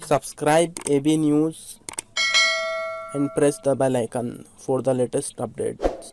Subscribe AB News and press the bell icon for the latest updates.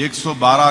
112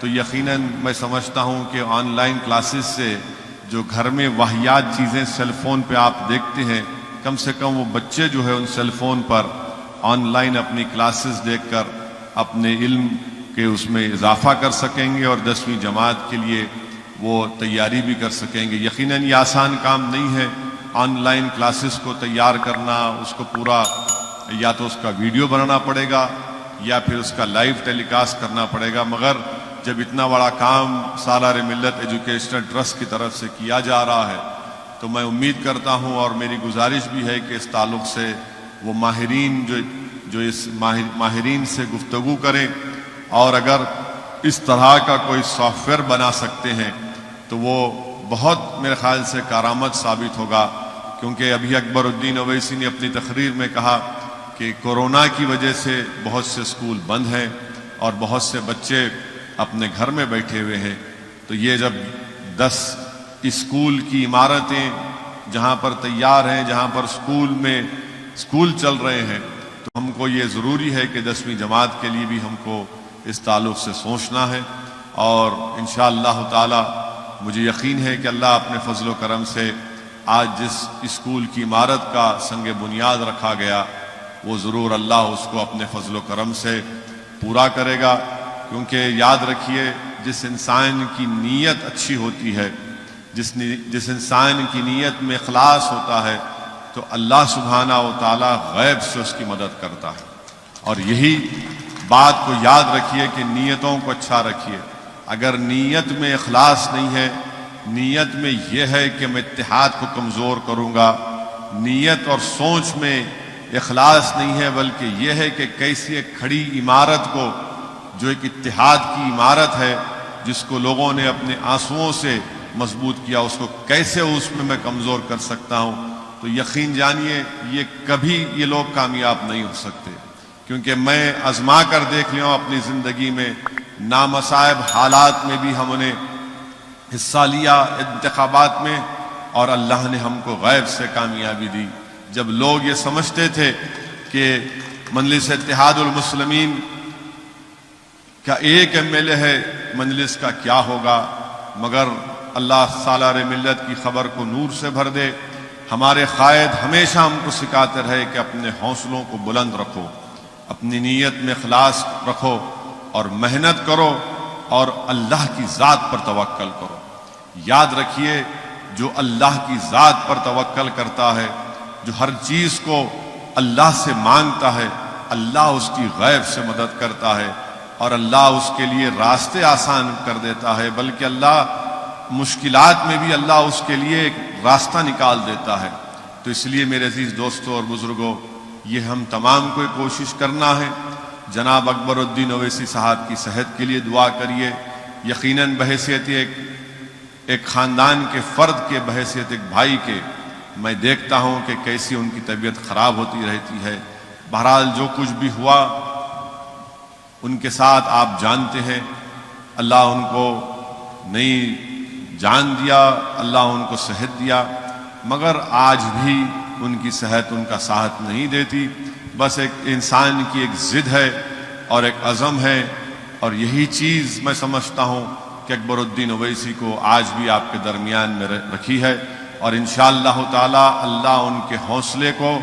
تو یقیناً میں سمجھتا ہوں کہ آن لائن کلاسز سے جو گھر میں واہیات چیزیں سیل فون پہ آپ دیکھتے ہیں، کم سے کم وہ بچے جو ہے ان سیل فون پر آن لائن اپنی کلاسز دیکھ کر اپنے علم کے اس میں اضافہ کر سکیں گے اور 10ویں جماعت کے لیے وہ تیاری بھی کر سکیں گے۔ یقیناً یہ آسان کام نہیں ہے آن لائن کلاسز کو تیار کرنا، اس کو پورا یا تو اس کا ویڈیو بنانا پڑے گا یا پھر اس کا لائیو ٹیلی کاسٹ کرنا پڑے گا، مگر جب اتنا بڑا کام سالار ملت ایجوکیشنل ٹرسٹ کی طرف سے کیا جا رہا ہے تو میں امید کرتا ہوں اور میری گزارش بھی ہے کہ اس تعلق سے وہ ماہرین جو اس ماہرین سے گفتگو کریں، اور اگر اس طرح کا کوئی سافٹ ویئر بنا سکتے ہیں تو وہ بہت میرے خیال سے کارآمد ثابت ہوگا، کیونکہ ابھی اکبر الدین اویسی نے اپنی تقریر میں کہا کہ کورونا کی وجہ سے بہت سے اسکول بند ہیں اور بہت سے بچے اپنے گھر میں بیٹھے ہوئے ہیں، تو یہ جب 10 اسکول کی عمارتیں جہاں پر تیار ہیں، جہاں پر اسکول چل رہے ہیں، تو ہم کو یہ ضروری ہے کہ 10ویں جماعت کے لیے بھی ہم کو اس تعلق سے سوچنا ہے، اور انشاءاللہ تعالی مجھے یقین ہے کہ اللہ اپنے فضل و کرم سے آج جس اسکول کی عمارت کا سنگ بنیاد رکھا گیا وہ ضرور اللہ اس کو اپنے فضل و کرم سے پورا کرے گا، کیونکہ یاد رکھیے جس انسان کی نیت اچھی ہوتی ہے، جس انسان کی نیت میں اخلاص ہوتا ہے تو اللہ سبحانہ و تعالی غیب سے اس کی مدد کرتا ہے۔ اور یہی بات کو یاد رکھیے کہ نیتوں کو اچھا رکھیے۔ اگر نیت میں اخلاص نہیں ہے، نیت میں یہ ہے کہ میں اتحاد کو کمزور کروں گا، نیت اور سوچ میں اخلاص نہیں ہے، بلکہ یہ ہے کہ کیسی ایک کھڑی عمارت کو، جو ایک اتحاد کی عمارت ہے جس کو لوگوں نے اپنے آنسوؤں سے مضبوط کیا، اس کو کیسے اس میں کمزور کر سکتا ہوں، تو یقین جانیے یہ کبھی یہ لوگ کامیاب نہیں ہو سکتے، کیونکہ میں آزما کر دیکھ لیا ہوں اپنی زندگی میں، نامصائب حالات میں بھی ہم نے حصہ لیا انتخابات میں، اور اللہ نے ہم کو غیب سے کامیابی دی۔ جب لوگ یہ سمجھتے تھے کہ مجلس اتحاد المسلمین کا ایک MLA ہے، مجلس کا کیا ہوگا، مگر اللہ سالار ملت کی خبر کو نور سے بھر دے۔ ہمارے قائد ہمیشہ ہم کو سکھاتے رہے کہ اپنے حوصلوں کو بلند رکھو، اپنی نیت میں اخلاص رکھو اور محنت کرو اور اللہ کی ذات پر توکل کرو۔ یاد رکھیے جو اللہ کی ذات پر توکل کرتا ہے، جو ہر چیز کو اللہ سے مانگتا ہے، اللہ اس کی غیب سے مدد کرتا ہے اور اللہ اس کے لیے راستے آسان کر دیتا ہے، بلکہ اللہ مشکلات میں بھی اللہ اس کے لیے ایک راستہ نکال دیتا ہے۔ تو اس لیے میرے عزیز دوستوں اور بزرگوں، یہ ہم تمام کو کوشش کرنا ہے۔ جناب اکبر الدین اویسی صاحب کی صحت کے لیے دعا کریے۔ یقیناً بحیثیت ایک خاندان کے فرد کے، بحیثیت ایک بھائی کے، میں دیکھتا ہوں کہ کیسی ان کی طبیعت خراب ہوتی رہتی ہے۔ بہرحال جو کچھ بھی ہوا ان کے ساتھ آپ جانتے ہیں، اللہ ان کو نئی جان دیا، اللہ ان کو صحت دیا، مگر آج بھی ان کی صحت ان کا ساتھ نہیں دیتی۔ بس ایک انسان کی ایک ضد ہے اور ایک عزم ہے، اور یہی چیز میں سمجھتا ہوں کہ اکبر الدین اویسی کو آج بھی آپ کے درمیان میں رکھی ہے، اور انشاءاللہ تعالی اللہ ان کے حوصلے کو،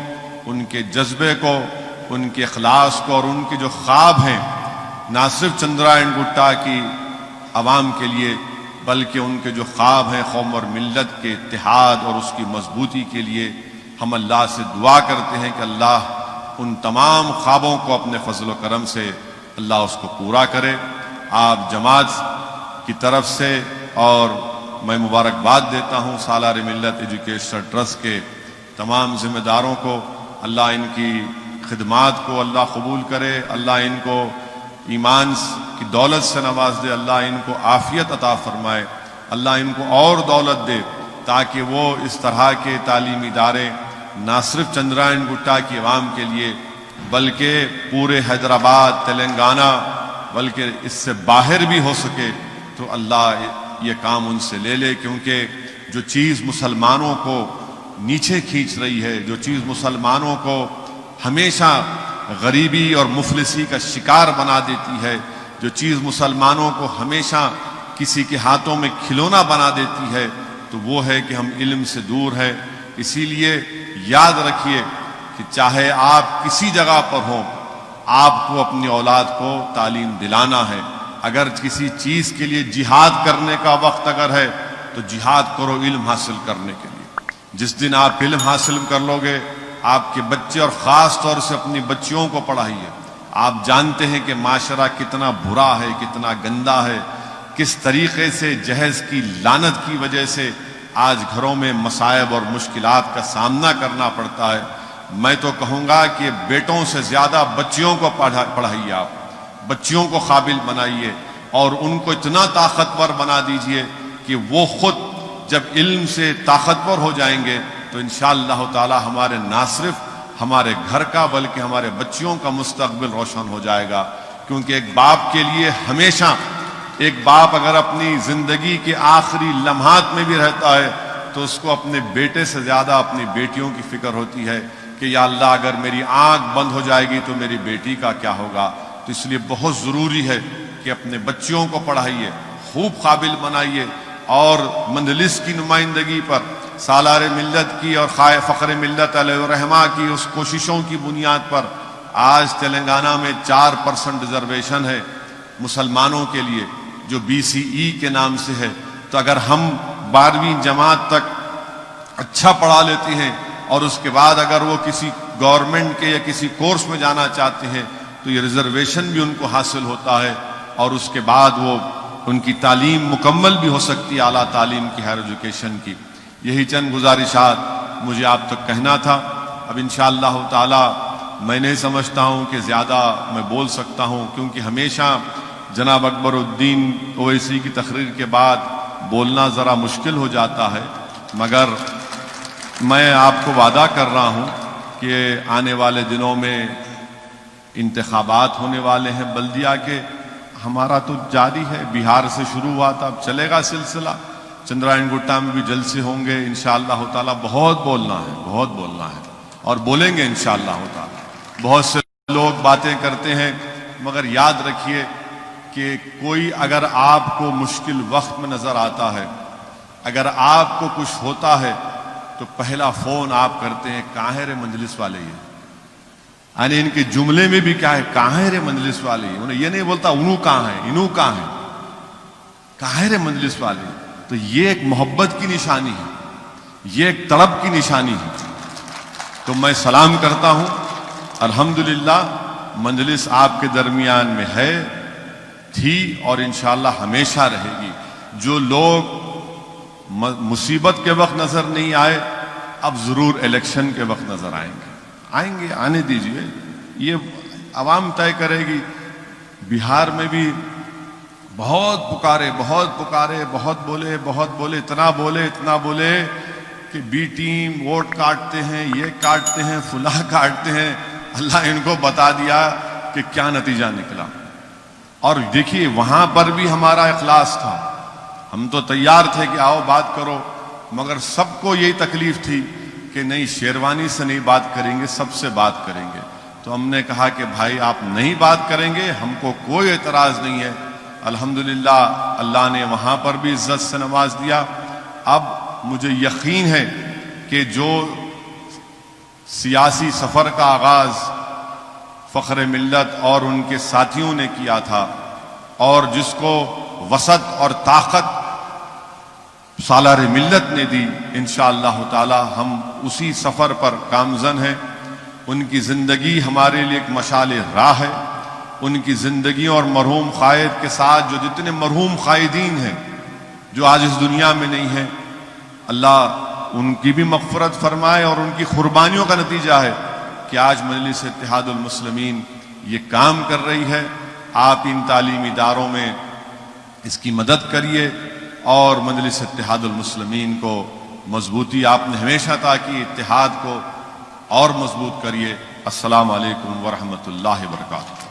ان کے جذبے کو، ان کے اخلاص کو، اور ان کے جو خواب ہیں نہ صرف چندرائن گٹا کی عوام کے لیے، بلکہ ان کے جو خواب ہیں قوم اور ملت کے اتحاد اور اس کی مضبوطی کے لیے، ہم اللہ سے دعا کرتے ہیں کہ اللہ ان تمام خوابوں کو اپنے فضل و کرم سے اللہ اس کو پورا کرے۔ آپ جماعت کی طرف سے اور میں مبارکباد دیتا ہوں سالار ملت ایجوکیشنل ٹرسٹ کے تمام ذمہ داروں کو، اللہ ان کی خدمات کو اللہ قبول کرے، اللہ ان کو ایمان کی دولت سے نواز دے، اللہ ان کو عافیت عطا فرمائے، اللہ ان کو اور دولت دے تاکہ وہ اس طرح کے تعلیمی ادارے نہ صرف چندرائن گٹا کی عوام کے لیے بلکہ پورے حیدرآباد، تلنگانہ، بلکہ اس سے باہر بھی ہو سکے، تو اللہ یہ کام ان سے لے لے، کیونکہ جو چیز مسلمانوں کو نیچے کھینچ رہی ہے، جو چیز مسلمانوں کو ہمیشہ غریبی اور مفلسی کا شکار بنا دیتی ہے، جو چیز مسلمانوں کو ہمیشہ کسی کے ہاتھوں میں کھلونا بنا دیتی ہے تو وہ ہے کہ ہم علم سے دور ہیں۔ اسی لیے یاد رکھیے کہ چاہے آپ کسی جگہ پر ہوں، آپ کو اپنی اولاد کو تعلیم دلانا ہے۔ اگر کسی چیز کے لیے جہاد کرنے کا وقت اگر ہے تو جہاد کرو علم حاصل کرنے کے لیے۔ جس دن آپ علم حاصل کر لو گے، آپ کے بچے اور خاص طور سے اپنی بچیوں کو پڑھائیے۔ آپ جانتے ہیں کہ معاشرہ کتنا برا ہے، کتنا گندا ہے، کس طریقے سے جہیز کی لعنت کی وجہ سے آج گھروں میں مصائب اور مشکلات کا سامنا کرنا پڑتا ہے۔ میں تو کہوں گا کہ بیٹوں سے زیادہ بچیوں کو پڑھائیے، آپ بچیوں کو قابل بنائیے اور ان کو اتنا طاقتور بنا دیجئے کہ وہ خود جب علم سے طاقتور ہو جائیں گے تو انشاءاللہ تعالی ہمارے نہ صرف ہمارے گھر کا بلکہ ہمارے بچیوں کا مستقبل روشن ہو جائے گا۔ کیونکہ ایک باپ کے لیے ہمیشہ، ایک باپ اگر اپنی زندگی کے آخری لمحات میں بھی رہتا ہے تو اس کو اپنے بیٹے سے زیادہ اپنی بیٹیوں کی فکر ہوتی ہے کہ یا اللہ اگر میری آنکھ بند ہو جائے گی تو میری بیٹی کا کیا ہوگا۔ تو اس لیے بہت ضروری ہے کہ اپنے بچیوں کو پڑھائیے، خوب قابل بنائیے، اور مجلس کی نمائندگی پر سالار ملت کی اور فخر ملت علیہ الرحمہ کی اس کوششوں کی بنیاد پر آج تلنگانہ میں 4% ریزرویشن ہے مسلمانوں کے لیے، جو BCE کے نام سے ہے۔ تو اگر ہم 12ویں جماعت تک اچھا پڑھا لیتے ہیں اور اس کے بعد اگر وہ کسی گورنمنٹ کے یا کسی کورس میں جانا چاہتے ہیں تو یہ ریزرویشن بھی ان کو حاصل ہوتا ہے، اور اس کے بعد وہ ان کی تعلیم مکمل بھی ہو سکتی ہے، اعلیٰ تعلیم کی، ہائر ایجوکیشن کی۔ یہی چند گزارشات مجھے آپ تک کہنا تھا۔ اب انشاءاللہ تعالی میں نہیں سمجھتا ہوں کہ زیادہ میں بول سکتا ہوں، کیونکہ ہمیشہ جناب اکبر الدین اویسی کی تقریر کے بعد بولنا ذرا مشکل ہو جاتا ہے، مگر میں آپ کو وعدہ کر رہا ہوں کہ آنے والے دنوں میں انتخابات ہونے والے ہیں بلدیہ کے۔ ہمارا تو جاری ہے، بہار سے شروع ہوا تھا، اب چلے گا سلسلہ، چندرائن گٹا میں بھی جلسے ہوں گے انشاءاللہ تعالی۔ بہت بولنا ہے، بہت بولنا ہے، اور بولیں گے انشاءاللہ تعالی۔ بہت سے لوگ باتیں کرتے ہیں، مگر یاد رکھیے کہ کوئی اگر آپ کو مشکل وقت میں نظر آتا ہے، اگر آپ کو کچھ ہوتا ہے تو پہلا فون آپ کرتے ہیں کہاں ہے رے مجلس والے، یہ یعنی ان کے جملے میں بھی کیا ہے، کہاں ہے رے مجلس والے، انہیں یہ نہیں بولتا انہوں کہاں ہے، انہوں کہاں ہے، کہاں ہے رے مجلس والے۔ تو یہ ایک محبت کی نشانی ہے، یہ ایک طلب کی نشانی ہے۔ تو میں سلام کرتا ہوں، الحمدللہ مجلس آپ کے درمیان میں ہے، تھی، اور انشاءاللہ ہمیشہ رہے گی۔ جو لوگ مصیبت کے وقت نظر نہیں آئے، اب ضرور الیکشن کے وقت نظر آئیں گے، آئیں گے، آنے دیجئے، یہ عوام طے کرے گی۔ بہار میں بھی بہت پکارے، بہت بولے، اتنا بولے کہ بی ٹیم ووٹ کاٹتے ہیں، یہ کاٹتے ہیں، فلاں کاٹتے ہیں۔ اللہ ان کو بتا دیا کہ کیا نتیجہ نکلا۔ اور دیکھیے وہاں پر بھی ہمارا اخلاص تھا، ہم تو تیار تھے کہ آؤ بات کرو، مگر سب کو یہی تکلیف تھی کہ نہیں، شیروانی سے نہیں بات کریں گے، سب سے بات کریں گے۔ تو ہم نے کہا کہ بھائی آپ نہیں بات کریں گے، ہم کو کوئی اعتراض نہیں ہے۔ الحمدللہ اللہ نے وہاں پر بھی عزت سے نواز دیا۔ اب مجھے یقین ہے کہ جو سیاسی سفر کا آغاز فخر ملت اور ان کے ساتھیوں نے کیا تھا، اور جس کو وسعت اور طاقت سالار ملت نے دی، انشاءاللہ تعالی ہم اسی سفر پر گامزن ہیں۔ ان کی زندگی ہمارے لیے ایک مشعل راہ ہے۔ ان کی زندگی اور مرحوم قائد کے ساتھ جو جتنے مرحوم قائدین ہیں جو آج اس دنیا میں نہیں ہیں، اللہ ان کی بھی مغفرت فرمائے، اور ان کی قربانیوں کا نتیجہ ہے کہ آج مجلس اتحاد المسلمین یہ کام کر رہی ہے۔ آپ ان تعلیمی اداروں میں اس کی مدد کریے، اور مجلس اتحاد المسلمین کو مضبوطی آپ نے ہمیشہ عطا کی، اتحاد کو اور مضبوط کریے۔ السلام علیکم ورحمۃ اللہ وبرکاتہ۔